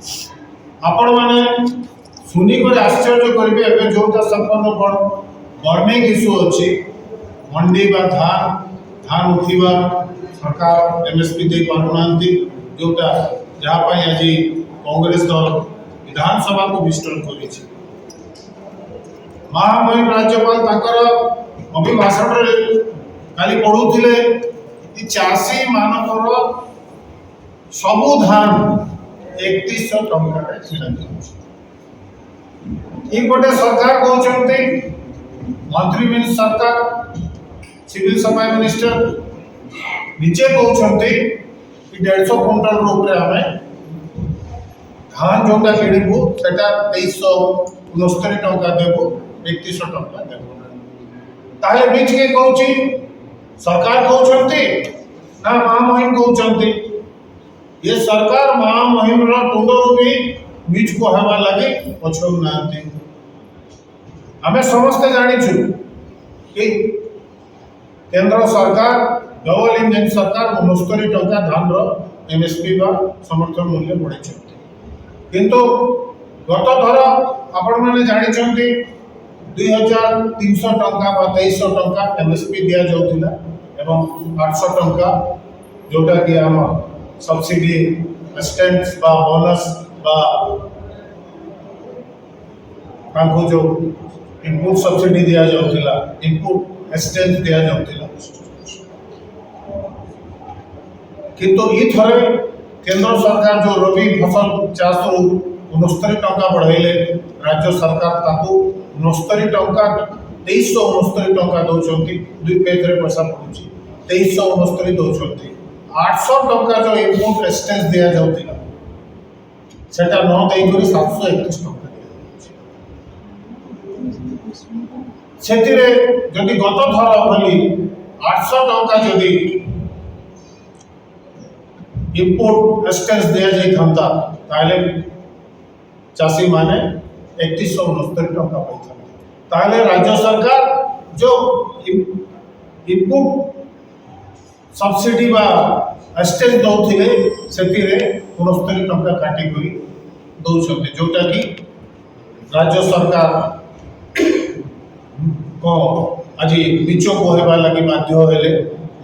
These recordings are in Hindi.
आपण माने सुनी कर आश्चर्य करेंगे एवं जोटा संपन्न गवर्नमेंट इश्यू अच्छी मंडी बा धान उठा सरकार एमएसपी दे पारना जोटा जहाँपाई आज कांग्रेस दल विधानसभा को विस्तार कर महामहिम राज्यपाल अभिभाषण खाली पढ़ुले चाषी मानकर सबू धान 3100 टंका गोटे सरकार कहते मंत्री सरकार सिविल सप्लाई मिनिस्टर निजे कहते 150 क्विंटल रूपे आम धान जोटा किणु से 2369 टंका देवु 3100 टंका देवु ताले बीच के कहूँ सरकार कहते ना महामहिम कहते ये सरकार महामहिम टुंडरू भी बीच कहवा लगे पछौ ना आम समस्ते जाचु कि केंद्र सरकार डबल इंजन सरकार 69 टंका धान एमएसपी बा समर्थन मूल्य बढ़ाई किंतु गत थर आपण मैंने जानी 2300 टंका 2300 टंका एमएसपी दि जाऊला एवं 800 टंका जोटा कि आम सब्सिडी असिस्टेंस बा बोनस बा जो इनपुट सब्सिडी दि जाऊला इनपुट असिस्टेंस दि जाऊला किंतु ये थरे केंद्र सरकार जो रबी फसल चाष 69 टंका बढ़ाइले राज्य सरकार ताकू 69 टंका 2369 टंका दौरान दुई पेज रे पैसा पड़ुची 2369 दौरान 800 टंका जो इनपुट असिस्टेंस दि जाऊला सेटा न देकर 731 टंका जदि गत थर भली 800 टंका जदि इनपुट असिस्टेंस दि जाता ताले चाषी माने 3169 टंका पाई राज्य सरकार जो इनपुट सब्सिडी बा असिस्टेंस दौले से 69 टंका काटिक दौरान जोटा कि राज्य सरकार को आज नीच कहवा लगे बाध्य हेले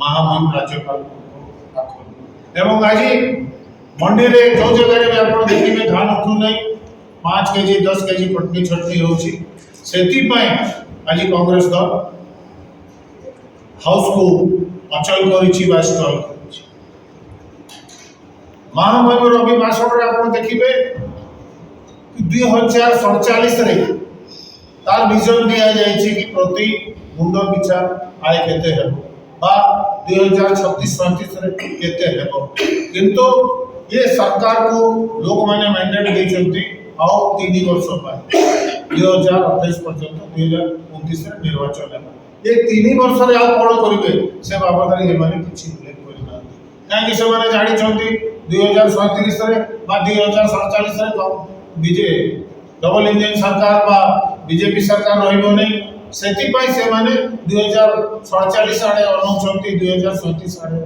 महामहिम राज्यपाल एवं आज मंडी रे जो जगह भी आप देखिए धान उठू नहीं 5 केजी 10 केजी पटनी छटनी होची आज कांग्रेस दल हाउस को अचल कर स्टल महामहिम अभिभाषण आप देखिए 2047 रे तार विजन दि जाए कि प्रति मुंड पिछा आय केते हेबो बा 2036-37 केते हेबो किंतु ये सरकार को लोक माने मैंडेट देछंती आउ 3 वर्ष पर 2028 पर्यंत 2029 रे निर्वाचन है ये 3 वर्ष रे आ कोन करिवे से बाबत रे माने किछि उल्लेख करि ना काहे से माने जानि छंती 2037 रे बा 2047 रे बीजे डबल इंजन सरकार बा बीजेपी सरकार रहिबो नहीं सेतिपाई से माने 2047 आड़े अनुछंती 2037 आड़े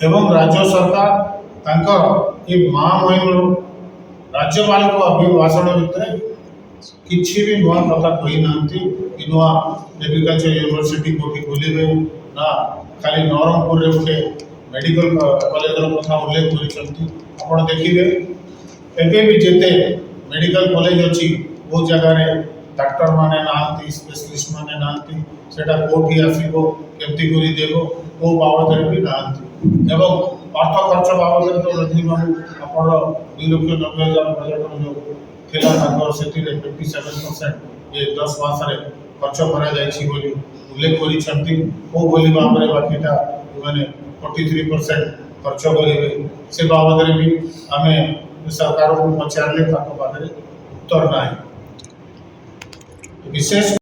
एवं राज्य सरकार तांकर ये महामहिम राज्यपाल को अभिभाषण भितर किसी भी नुआ कथा कही ना कि नुआ एग्रीकल्चर यूनिवर्सिटी कोठी खोलिबे ना खाली नवरंगपुर रे उठे मेडिकल कॉलेज रो कथा उल्लेख करिसंती आपण देखिबे एबे भी जेते मेडिकल कॉलेज अच्छी वो जगह रे डॉक्टर माने नांती स्पेशलिस्ट माने नांती सेटा कोठी आसीबो केमती करी देबो वो बाबद रे भी नांती एवं अर्थ खर्च बाबद तो रजनी बाबू आपण 2,90,000 बजट जो थिला ताकर सेति रे 57% ये 10 मास रे खर्च करा जायछि बोली उल्लेख करी छंती वो बोली बाबरे बाकीटा माने 43% खर्च करिवे से बाबद रे भी हमें सरकार को पचारे पाखे उत्तर ना विशेष